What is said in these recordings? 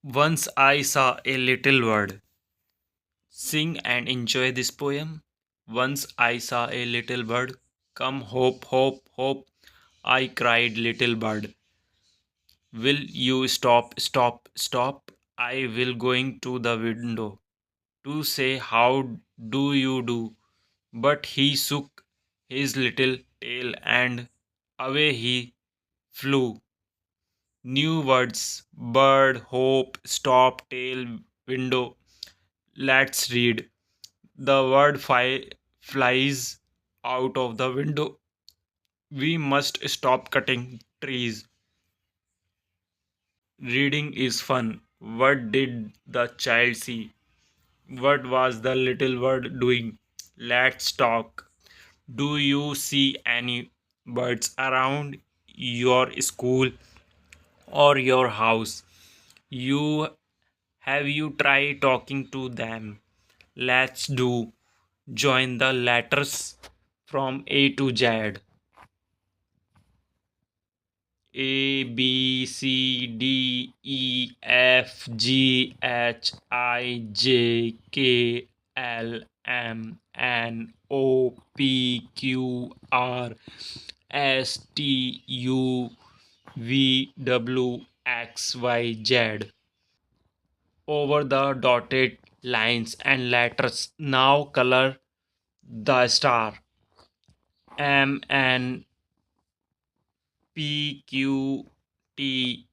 Once I saw a little bird. Sing and enjoy this poem. Once I saw a little bird. Come, hope, hope, hope. I cried, little bird. Will you stop, stop, stop? I will going to the window to say, how do you do? But he shook his little tail and away he flew. New words, bird, hope, stop, tail, window. Let's read. The word flies out of the window. We must stop cutting trees. Reading is fun. What did the child see? What was the little bird doing? Let's talk. Do you see any birds around your school or your house? You have you tried talking to them? Let's do. Join the letters from A to Z. A B C D E F G H I J K L M N O P Q R S T U V W X Y Z. Over the dotted lines and letters, now color the star. M N P Q T.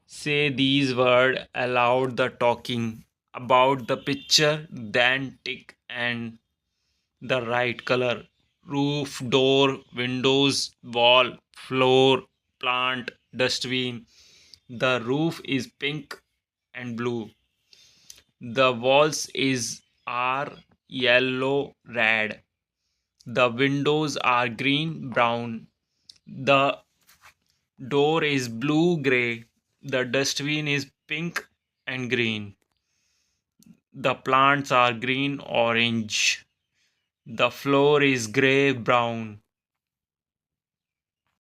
Say these words aloud the talking about the picture, then tick and the right color. Roof, door, windows, wall, floor, plant, dustbin. The roof is pink and blue. The walls are yellow, red. The windows are green, brown. The door is blue, gray. The dustbin is pink and green. The plants are green, orange. The floor is gray, brown.